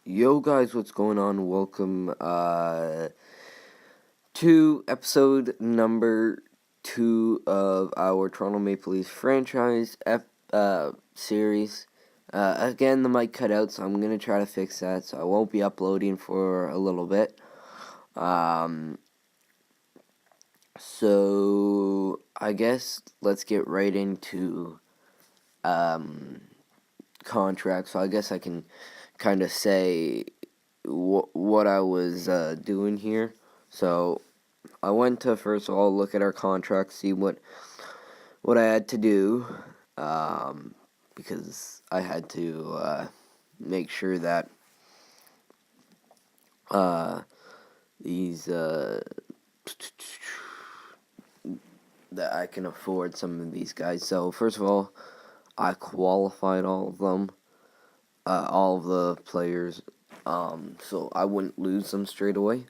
Yo guys, what's going on? Welcome to episode number 2 of our Toronto Maple Leafs franchise series. Again, the mic cut out, so I'm going to try to fix that, so I won't be uploading for a little bit. So I guess let's get right into contracts. So I guess I can kind of say what I was doing here. So I went to first of all look at our contract, see what I had to do, because I had to make sure that these that I can afford some of these guys. So first of all, I qualified all of them, all of the players, so I wouldn't lose them straight away.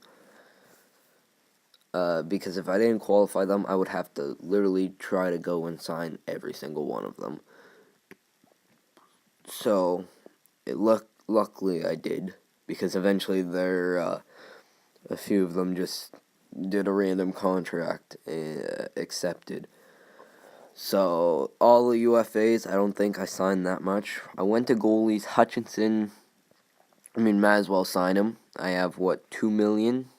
Because if I didn't qualify them, I would have to literally try to go and sign every single one of them. So, luckily I did, because eventually a few of them just did a random contract, accepted. So, all the UFAs, I don't think I signed that much. I went to goalies. Hutchinson, might as well sign him. I have, $2 million?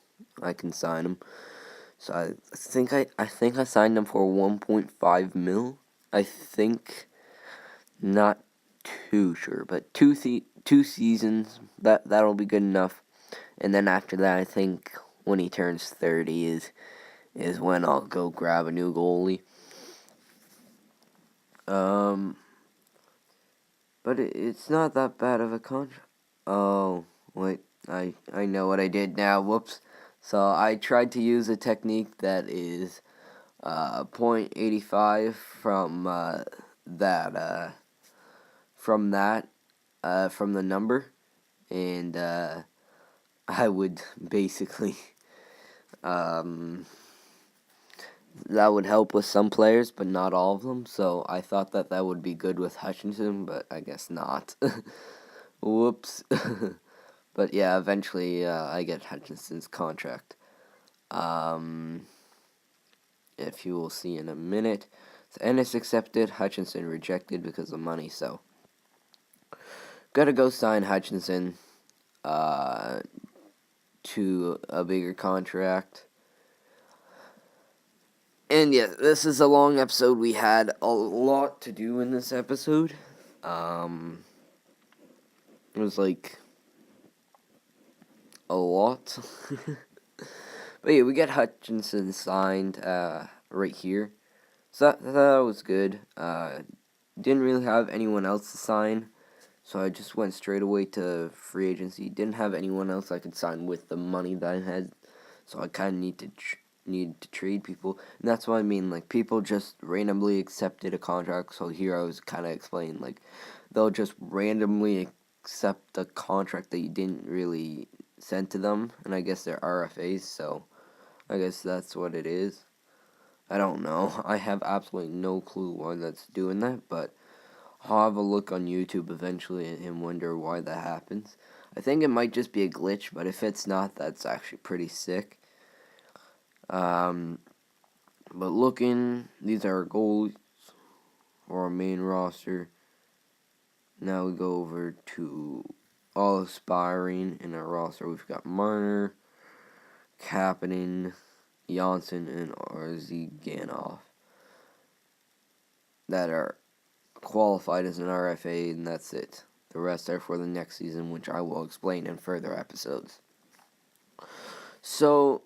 I can sign him. So I think I signed him for 1.5 mil. I think, not too sure, but two seasons, that'll be good enough. And then after that, I think when he turns 30 is when I'll go grab a new goalie. But it's not that bad of a contract. Oh wait, I know what I did now. Whoops. So I tried to use a technique that is 0.85 from from the number, and I would basically that would help with some players, but not all of them. So I thought that would be good with Hutchinson, but I guess not. Whoops. But yeah, eventually I get Hutchinson's contract. If you will see in a minute. So Ennis accepted, Hutchinson rejected because of money, so gotta go sign Hutchinson to a bigger contract. And yeah, this is a long episode. We had a lot to do in this episode. It was like a lot. But yeah, we got Hutchinson signed right here. So that was good. Didn't really have anyone else to sign, so I just went straight away to free agency. Didn't have anyone else I could sign with the money that I had, so I kind of needed to trade people, and that's what I mean. Like, people just randomly accepted a contract. So here I was kind of explaining, like, they'll just randomly accept a contract that you didn't really send to them, and I guess they're RFAs, so I guess that's what it is. I don't know. I have absolutely no clue why that's doing that, but I'll have a look on YouTube eventually and wonder why that happens. I think it might just be a glitch, but if it's not, that's actually pretty sick. But these are our goals for our main roster. Now we go over to all aspiring in our roster. We've got Marner, Kapanen, Janssen, and Arziganoff that are qualified as an RFA, and that's it. The rest are for the next season, which I will explain in further episodes. So,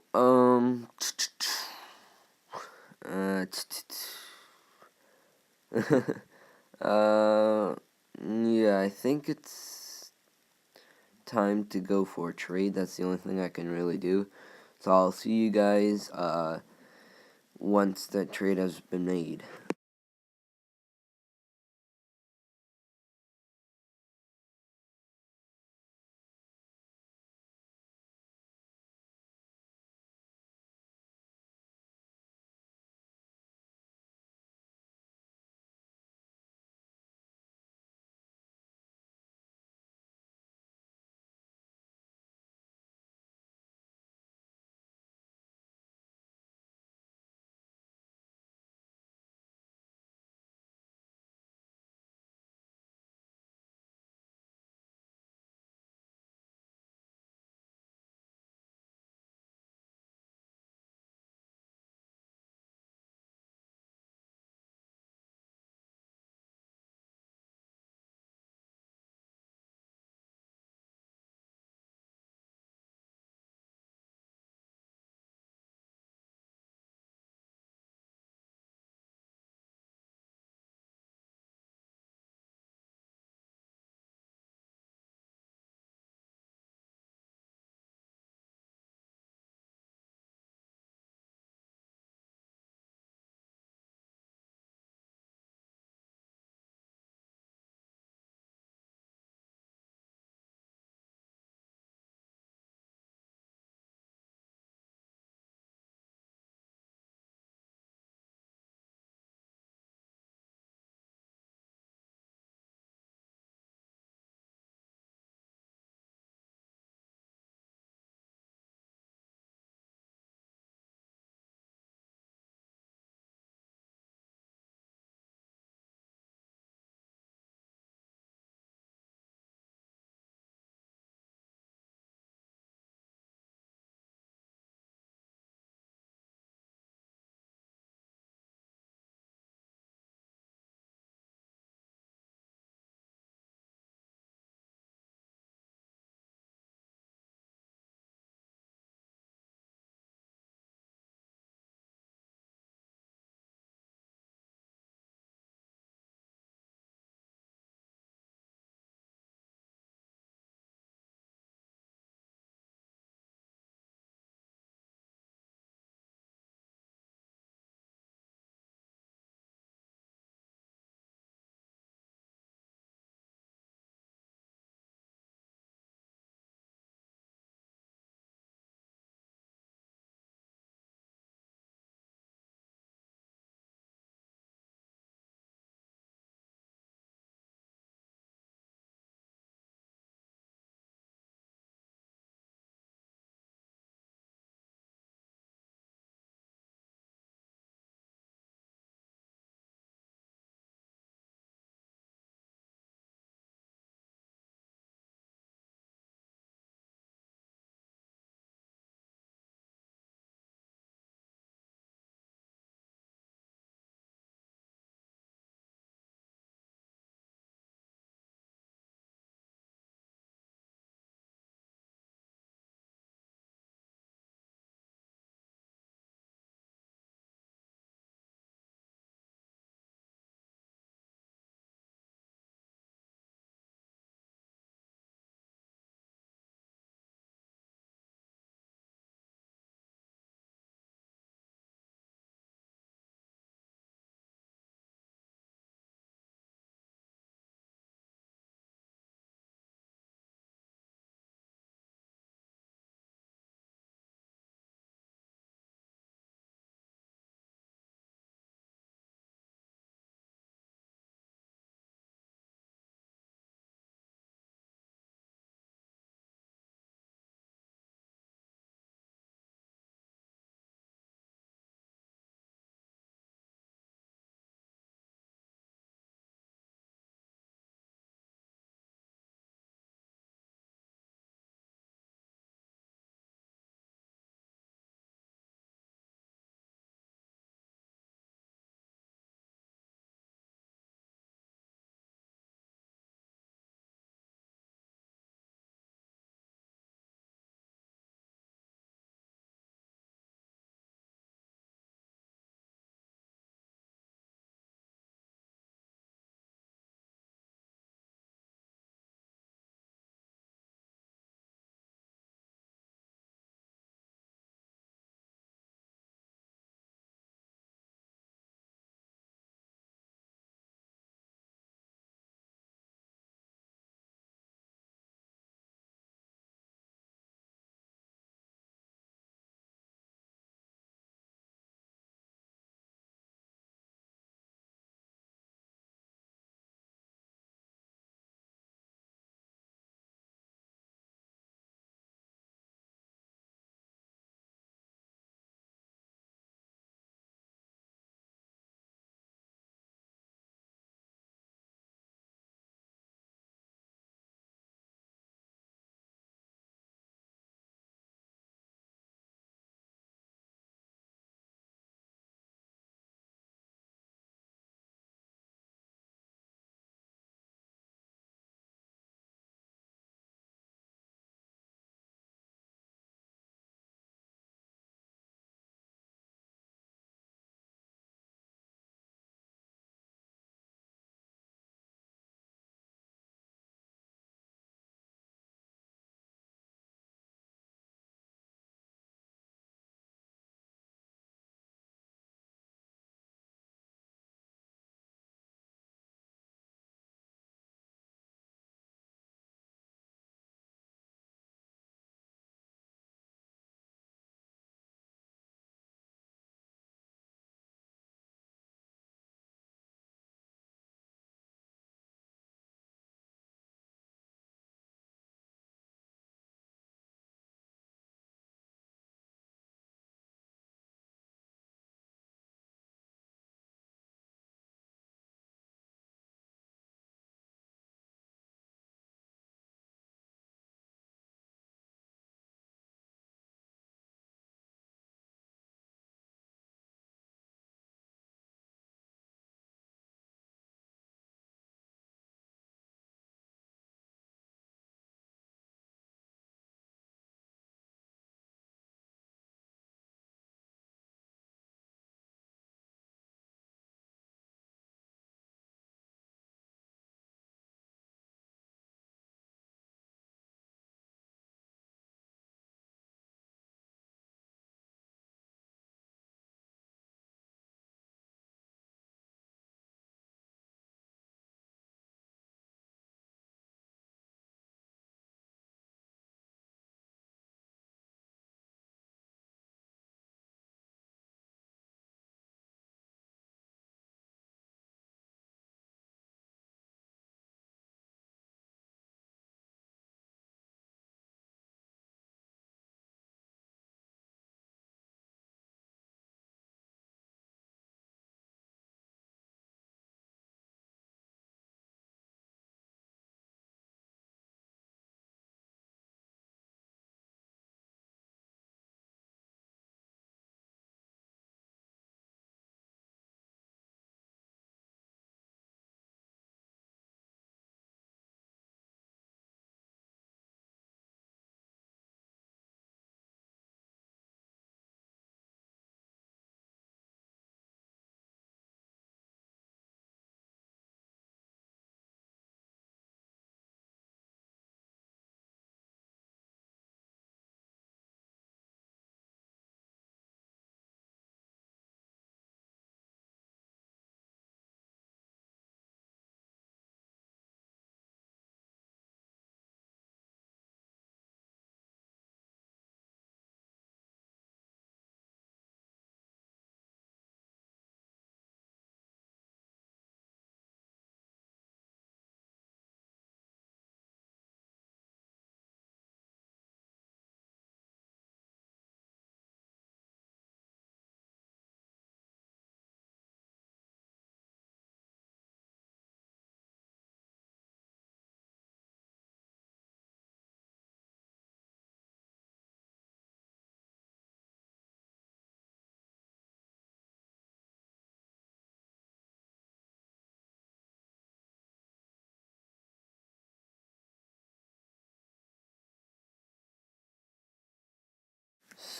yeah, I think it's time to go for a trade. That's the only thing I can really do. So I'll see you guys once that trade has been made.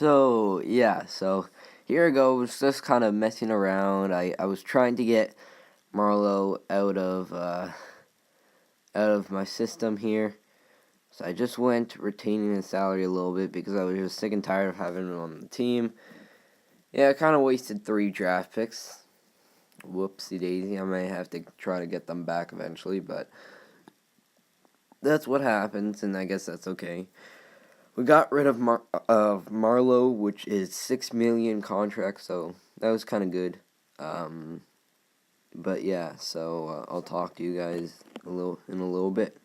So here I go. Was just kind of messing around. I was trying to get Marlowe out of my system here. So I just went retaining his salary a little bit because I was just sick and tired of having him on the team. Yeah, I kind of wasted 3 draft picks. Whoopsie daisy. I may have to try to get them back eventually, but that's what happens, and I guess that's okay. We got rid of Marlowe, which is $6 million contract, so that was kind of good. But yeah, so I'll talk to you guys in a little bit.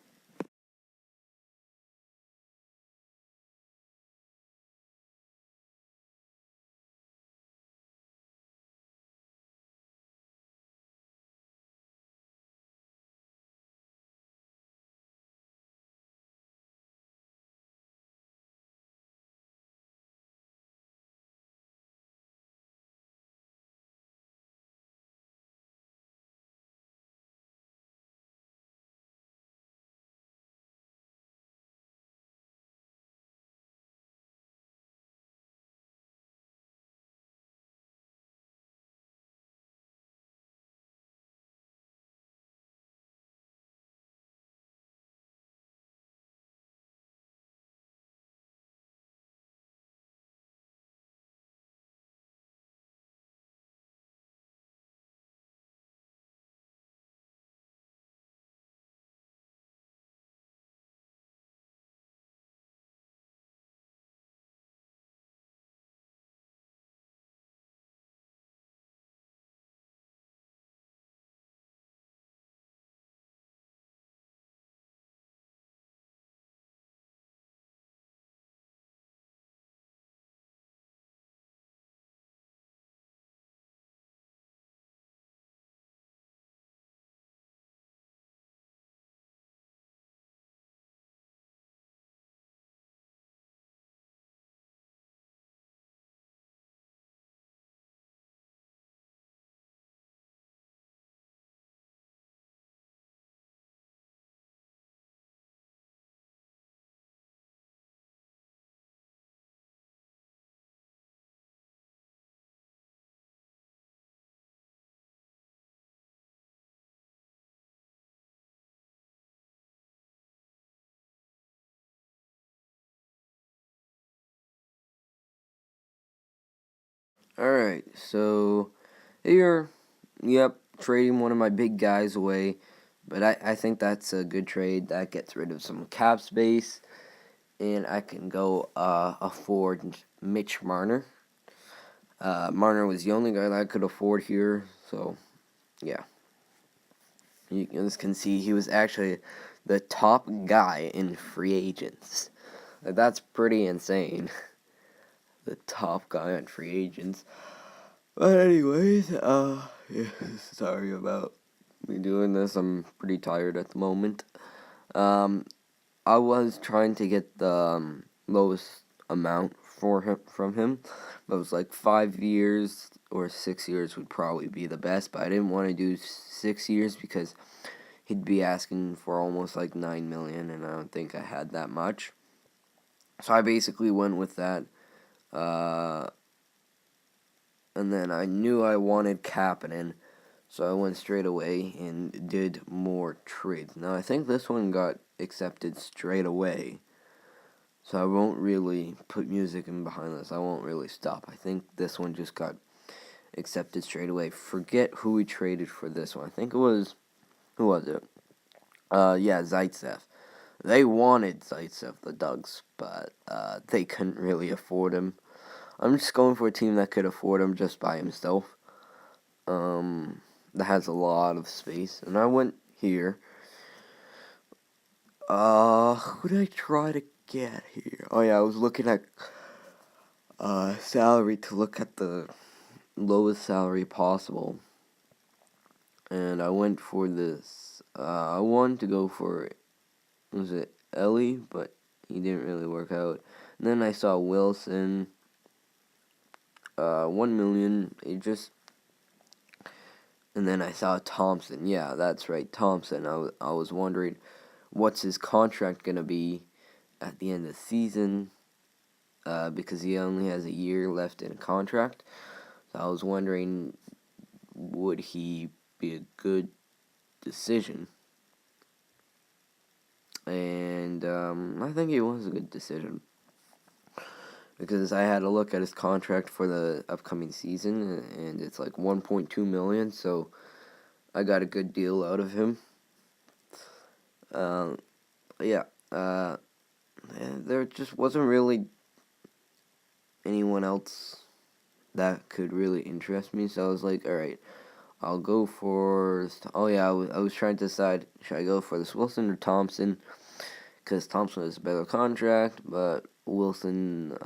Alright, so here, yep, trading one of my big guys away. But I think that's a good trade. That gets rid of some cap space. And I can go afford Mitch Marner. Marner was the only guy that I could afford here. So, yeah. You guys can see he was actually the top guy in free agents. That's pretty insane. The top guy in free agents. But anyways, yeah, sorry about me doing this. I'm pretty tired at the moment. Um, I was trying to get the lowest amount from him. But it was like 5 years or 6 years would probably be the best. But I didn't want to do 6 years because he'd be asking for almost like 9 million, and I don't think I had that much. So I basically went with that. And then I knew I wanted Kapanen, so I went straight away and did more trades. Now I think this one got accepted straight away, so I won't really put music in behind this. I won't really stop. I think this one just got accepted straight away. Forget who we traded for this one. I think it was, who was it? Yeah, Zaitsev. They wanted Zaitsev, the Ducks, but they couldn't really afford him. I'm just going for a team that could afford him just by himself. That has a lot of space. And I went here. Who did I try to get here? Oh yeah, I was looking at salary to look at the lowest salary possible. And I went for this. I wanted to go for, was it Ellie? But he didn't really work out. And then I saw Wilson. 1 million. And then I saw Thompson. Yeah, that's right, Thompson. I was wondering, what's his contract gonna be at the end of the season? because he only has a year left in a contract. So I was wondering, would he be a good decision? And I think it was a good decision, because I had to look at his contract for the upcoming season, and it's like 1.2 million, so I got a good deal out of him. Yeah, there just wasn't really anyone else that could really interest me, so I was like, alright, I'll go for... Oh yeah, I was trying to decide, should I go for this Wilson or Thompson? Because Thompson has a better contract, but Wilson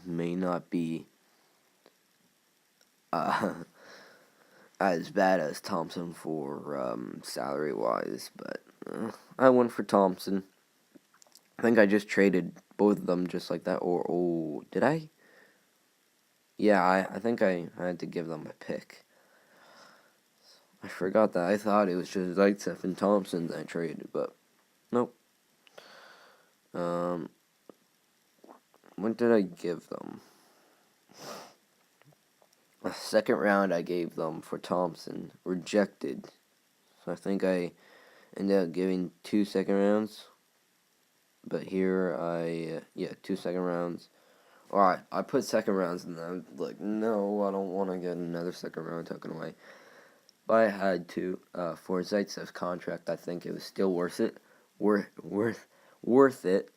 may not be as bad as Thompson for salary-wise, but I went for Thompson. I think I just traded both of them just like that, or, oh, did I? Yeah, I think I had to give them a pick. I forgot that. I thought it was just Zaitsev and Thompson that I traded, but nope. What did I give them? A second round I gave them for Thompson. Rejected. So I think I ended up giving 2 second rounds. But here yeah, 2 second rounds. Alright, I put second rounds and I'm like, no, I don't want to get another second round taken away. But I had to, for Zaitsev's contract, I think it was still worth it. Worth it.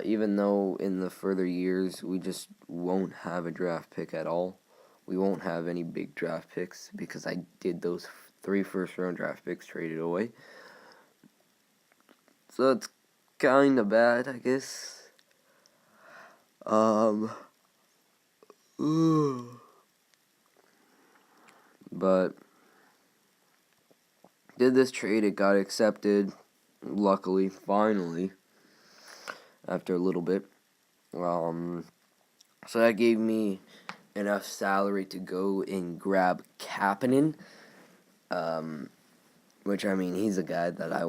Even though in the further years we just won't have a draft pick at all. We won't have any big draft picks because I did those 3 first-round draft picks traded away. So it's kind of bad, I guess. But did this trade, it got accepted, luckily, finally, after a little bit. So that gave me enough salary to go and grab Kapanen, which, I mean, he's a guy that I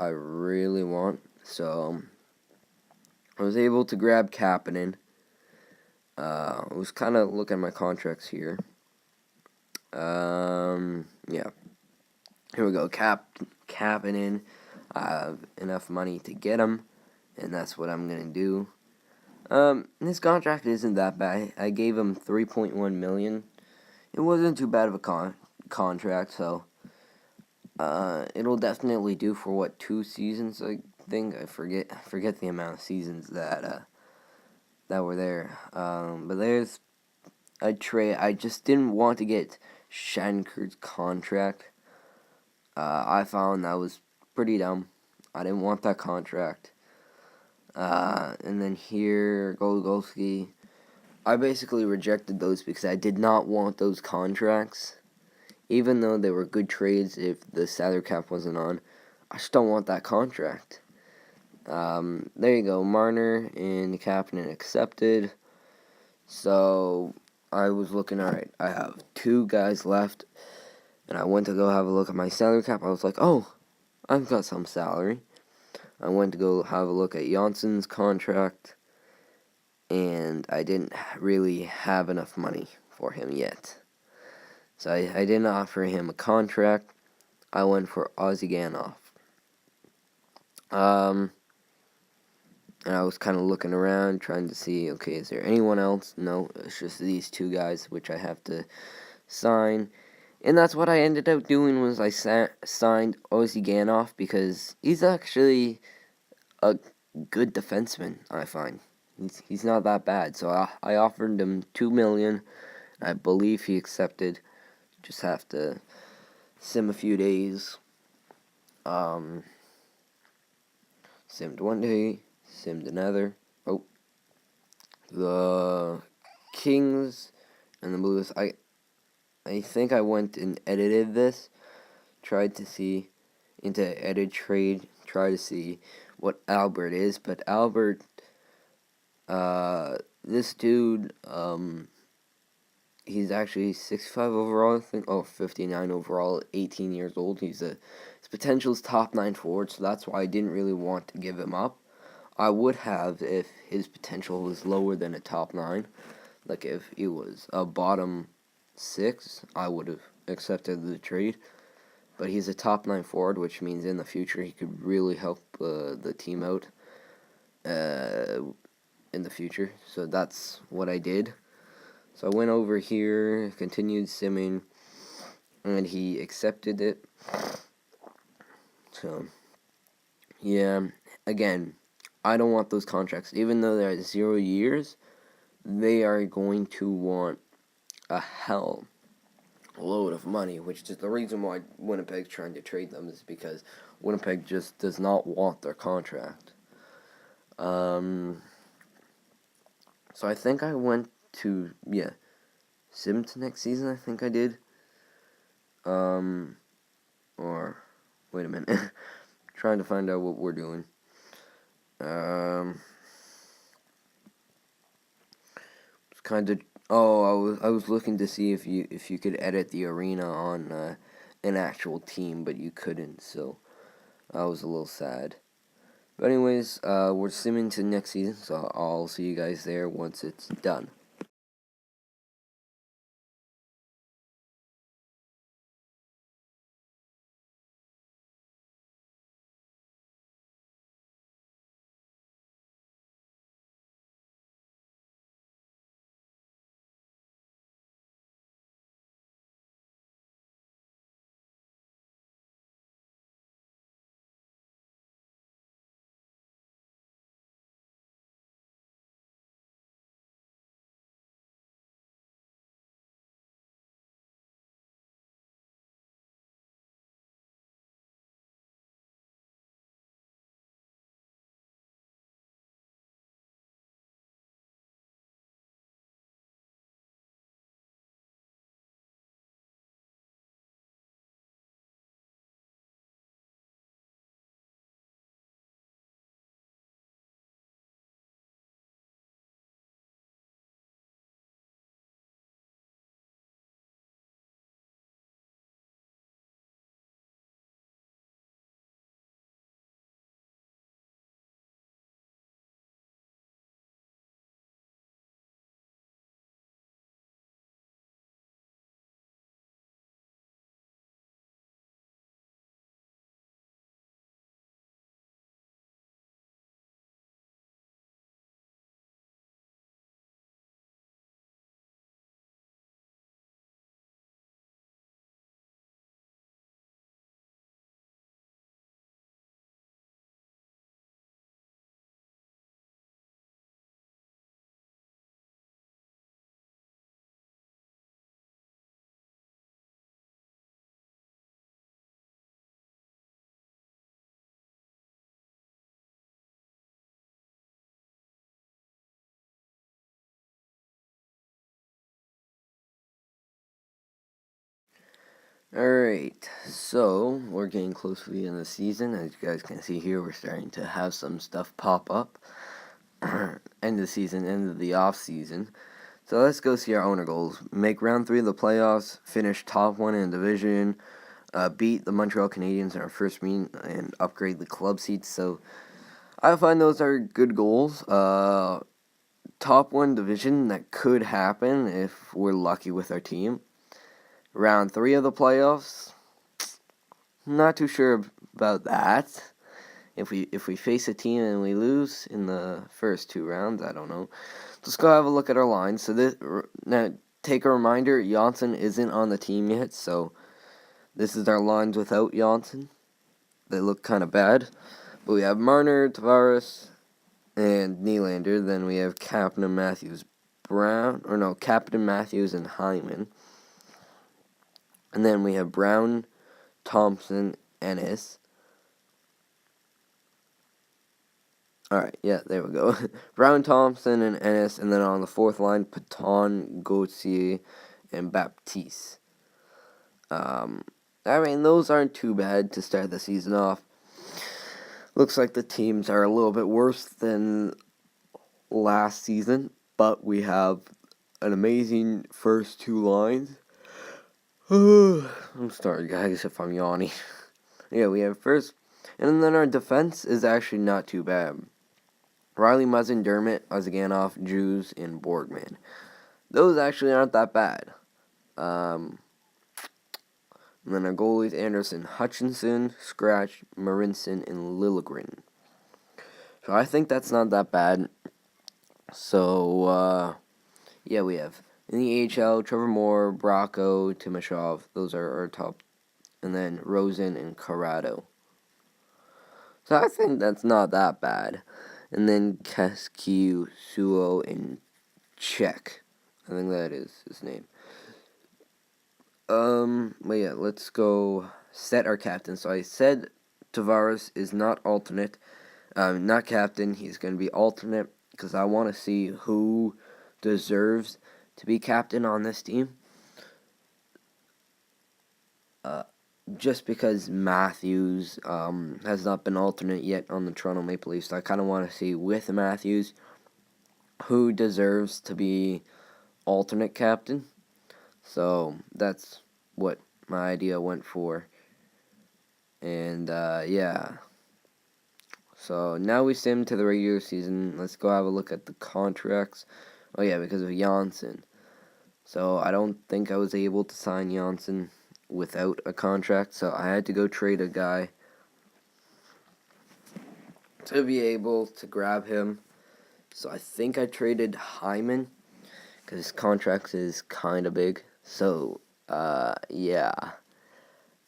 really want, so I was able to grab Kapanen. I was kind of looking at my contracts here. Yeah. Here we go, Kapanen. I have enough money to get him, and that's what I'm going to do. His contract isn't that bad. I gave him $3.1 million. It wasn't too bad of a contract, so it'll definitely do for 2 seasons. I think I forget the amount of seasons that were there. But there's a trade. I just didn't want to get Shattenkirk's contract. I found that was pretty dumb. I didn't want that contract. And then here, Goligoski. I basically rejected those because I did not want those contracts. Even though they were good trades if the salary cap wasn't on, I just don't want that contract. There you go, Marner and Kapanen accepted. So I was looking, alright, I have 2 guys left, and I went to go have a look at my salary cap. I was like, oh, I've got some salary. I went to go have a look at Janssen's contract, and I didn't really have enough money for him yet. So I didn't offer him a contract. I went for Ozzy Ganoff. And I was kind of looking around, trying to see, okay, is there anyone else? No, it's just these 2 guys, which I have to sign. And that's what I ended up doing, was I signed Ozzy Ganoff, because he's actually a good defenseman, I find. He's not that bad. So I offered him $2 million. I believe he accepted. Just have to sim a few days. Simmed one day, simmed another. Oh, the Kings and the Blues. I think I went and edited this. Tried to see into edit trade. Try to see what Albert is, but Albert, this dude, he's actually 65 overall, I think. Oh, 59 overall, 18 years old. His potential is top 9 forward, so that's why I didn't really want to give him up. I would have if his potential was lower than a top 9. Like if he was a bottom 6, I would have accepted the trade. But he's a top 9 forward, which means in the future he could really help the team out in the future. So that's what I did. So I went over here, continued simming, and he accepted it. So, yeah, again, I don't want those contracts. Even though they're 0 years, they are going to want a hell load of money, which is the reason why Winnipeg's trying to trade them, is because Winnipeg just does not want their contract. So I think I went to, sim to next season, I think I did. Or, wait a minute. Trying to find out what we're doing. It's kind of, I was looking to see if you could edit the arena on an actual team, but you couldn't, so I was a little sad. But anyways, we're simming to next season, so I'll see you guys there once it's done. Alright, so we're getting close to the end of the season. As you guys can see here, we're starting to have some stuff pop up. End of the season, end of the off season. So let's go see our owner goals. Make round 3 of the playoffs, finish top 1 in the division, beat the Montreal Canadiens in our first meet, and upgrade the club seats. So I find those are good goals. Top 1 division, that could happen if we're lucky with our team. Round 3 of the playoffs, not too sure about that. If we face a team and we lose in the first 2 rounds, I don't know. Let's go have a look at our lines. So now take a reminder, Janssen isn't on the team yet, so this is our lines without Janssen. They look kind of bad. But we have Marner, Tavares, and Nylander. Then we have Captain Matthews, Captain Matthews and Hyman. And then we have Brown, Thompson, Ennis. Alright, yeah, there we go. Brown, Thompson, and Ennis. And then on the 4th line, Paton, Gauthier, and Baptiste. Those aren't too bad to start the season off. Looks like the teams are a little bit worse than last season, but we have an amazing first 2 lines. I'm sorry, guys, if I'm yawning. Yeah, we have first, and then our defense is actually not too bad. Riley Muzzin, Dermott, Ozganov, Jews, and Borgman. Those actually aren't that bad. And then our goalies, Anderson, Hutchinson, Scratch, Marinson, and Liljegren. So I think that's not that bad. So, yeah, we have in the AHL, Trevor Moore, Bracco, Timashov. Those are our top. And then Rosen and Corrado. So I think that's not that bad. And then Keskew, Suo, and Czech. I think that is his name. But yeah, let's go set our captain. So I said Tavares is not alternate, not captain. He's going to be alternate because I want to see who deserves to be captain on this team. Just because Matthews has not been alternate yet on the Toronto Maple Leafs, so I kind of want to see with Matthews who deserves to be alternate captain. So that's what my idea went for. And yeah. So now we sim to the regular season. Let's go have a look at the contracts. Oh yeah, because of Janssen. So I don't think I was able to sign Janssen without a contract, so I had to go trade a guy to be able to grab him. So I think I traded Hyman because his contract is kind of big. So yeah,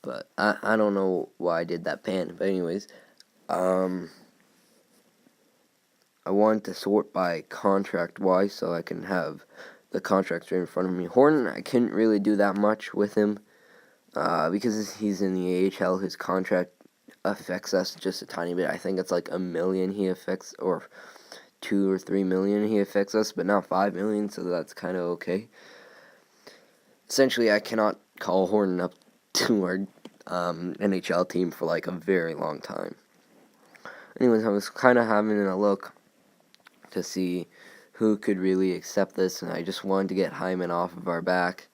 but I don't know why I did that pan. But anyways, I wanted to sort by contract wise so I can have the contracts right in front of me. Horton, I couldn't really do that much with him. Because he's in the AHL, his contract affects us just a tiny bit. I think it's like $1 million he affects, or 2 or 3 million he affects us, but not 5 million, so that's kind of okay. Essentially, I cannot call Horton up to our NHL team for like a very long time. Anyways, I was kind of having a look to see who could really accept this, and I just wanted to get Hyman off of our back.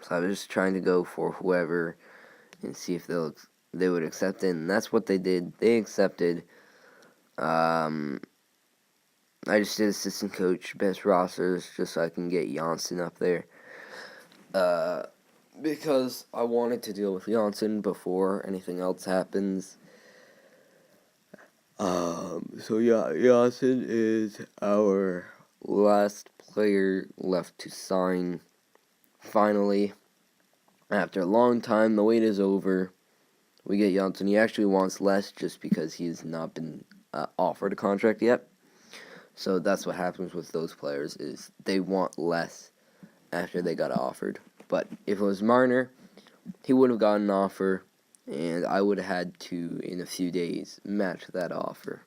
So I was just trying to go for whoever and see if they would accept it, and that's what they did. They accepted. I just did assistant coach, best rosters, just so I can get Janssen up there. Because I wanted to deal with Janssen before anything else happens. So yeah, Janssen is our last player left to sign. Finally, after a long time, the wait is over. We get Janssen. He actually wants less just because he's not been offered a contract yet. So that's what happens with those players, is they want less after they got offered. But if it was Marner, he would have gotten an offer, and I would have had to, in a few days, match that offer.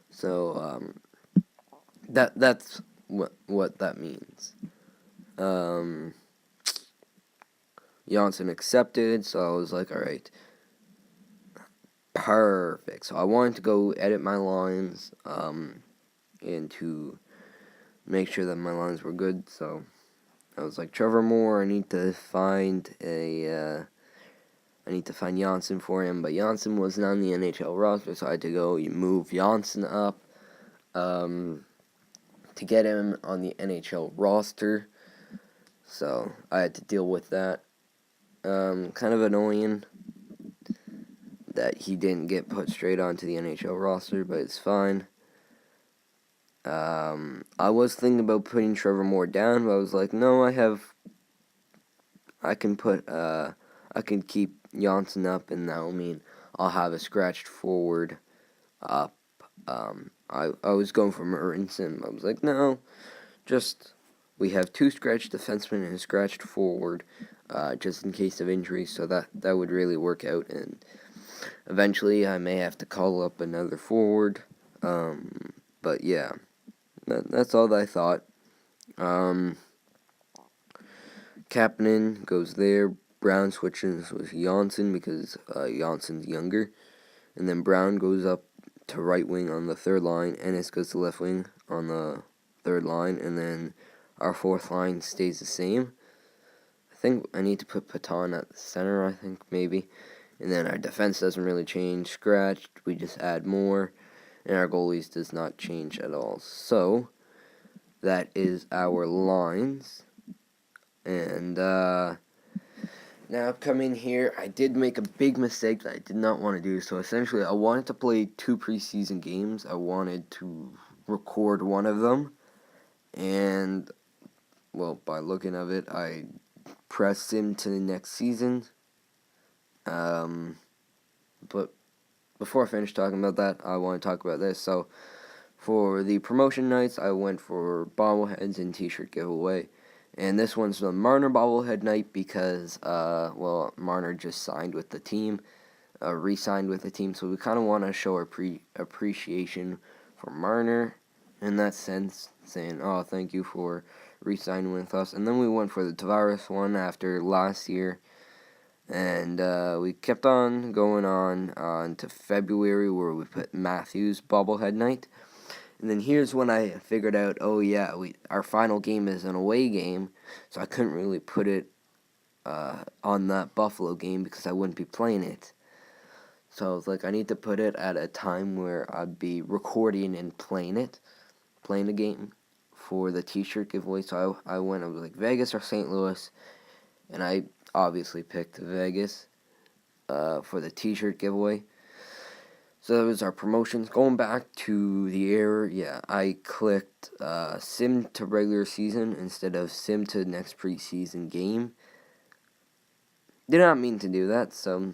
So that's what that means. Janssen accepted, so I was like, all right, perfect. So I wanted to go edit my lines, and to make sure that my lines were good. So I was like, Trevor Moore, I need to find Janssen for him, but Janssen wasn't on the NHL roster, so I had to go move Janssen up, to get him on the NHL roster. So I had to deal with that. Kind of annoying that he didn't get put straight onto the NHL roster, but it's fine. I was thinking about putting Trevor Moore down, but I was like, no, I can keep Janssen up, and that'll mean I'll have a scratched forward up. I was going for Marinson. I was like, no, we have 2 scratched defensemen and a scratched forward, just in case of injury, so that would really work out, and eventually I may have to call up another forward, but yeah, that's all that I thought. Kapanen goes there. Brown switches with Janssen because Jansson's younger, and then Brown goes up to right wing on the third line. Ennis goes to left wing on the third line, and then our fourth line stays the same. I think I need to put Patan at the center, I think, maybe. And then our defense doesn't really change. Scratched, we just add more. And our goalies does not change at all. So, that is our lines. And, now coming here, I did make a big mistake that I did not want to do. So essentially, I wanted to play 2 preseason games. I wanted to record one of them. And, well, by looking of it, I pressed sim to the next season. But before I finish talking about that, I want to talk about this. So, for the promotion nights, I went for bobbleheads and t-shirt giveaway. And this one's the Marner bobblehead night because, well, Marner just signed with the team, re-signed with the team. So we kind of want to show our appreciation for Marner in that sense, saying, oh, thank you for re-signing with us. And then we went for the Tavares one after last year. And we kept on going on to February where we put Matthews bobblehead night. And then here's when I figured out, oh yeah, our final game is an away game, so I couldn't really put it on that Buffalo game because I wouldn't be playing it. So I was like, I need to put it at a time where I'd be recording and playing the game for the t-shirt giveaway. So I was like, Vegas or St. Louis, and I obviously picked Vegas for the t-shirt giveaway. So that was our promotions. Going back to the error, yeah, I clicked sim to regular season instead of sim to next preseason game. Did not mean to do that, so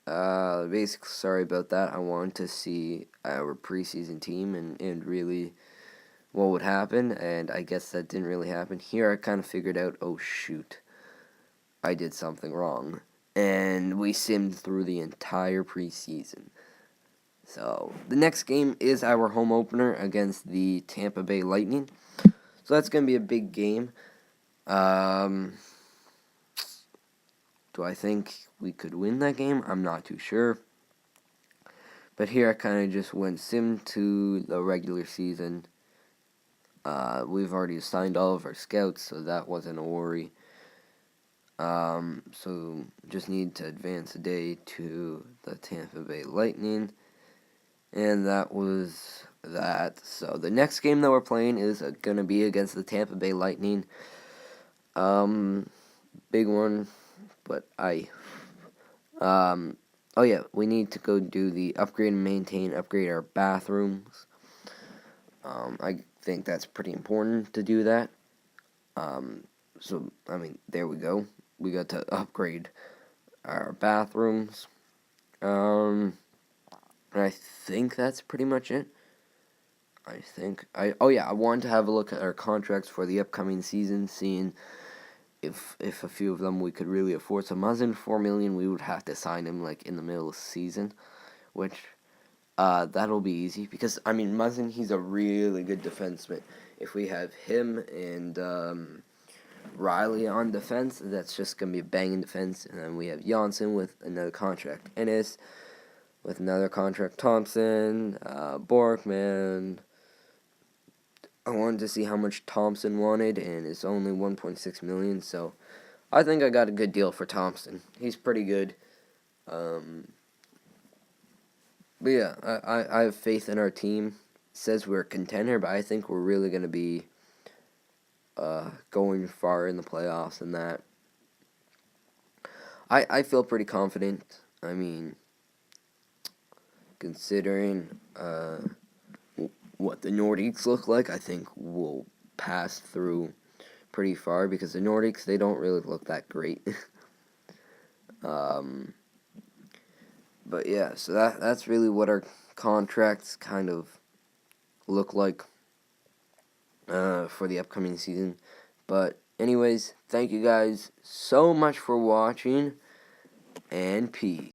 basically sorry about that. I wanted to see our preseason team and really what would happen, and I guess that didn't really happen. Here I kind of figured out, oh shoot, I did something wrong. And we simmed through the entire preseason. So, the next game is our home opener against the Tampa Bay Lightning. So, that's going to be a big game. Do I think we could win that game? I'm not too sure. But here I kind of just went sim to the regular season. We've already assigned all of our scouts, so that wasn't a worry. So, just need to advance a day to the Tampa Bay Lightning. And that was that. So the next game that we're playing is going to be against the Tampa Bay Lightning. Big one, but oh yeah, we need to go do the upgrade and maintain, upgrade our bathrooms. I think that's pretty important to do that. So, I mean, there we go. We got to upgrade our bathrooms. I think that's pretty much it. I wanted to have a look at our contracts for the upcoming season, seeing if a few of them we could really afford. So Muzzin, $4 million, we would have to sign him like in the middle of the season, which that'll be easy because I mean Muzzin, he's a really good defenseman. If we have him and Riley on defense, that's just gonna be a banging defense, and then we have Janssen with another contract, Ennis with another contract, Thompson, Borkman. I wanted to see how much Thompson wanted, and it's only $1.6 million, so I think I got a good deal for Thompson. He's pretty good. But yeah, I have faith in our team. It says we're a contender, but I think we're really going to be going far in the playoffs and that. I feel pretty confident. I mean, considering what the Nordiques look like, I think we'll pass through pretty far because the Nordiques, they don't really look that great. But yeah, so that's really what our contracts kind of look like for the upcoming season. But anyways, thank you guys so much for watching, and peace.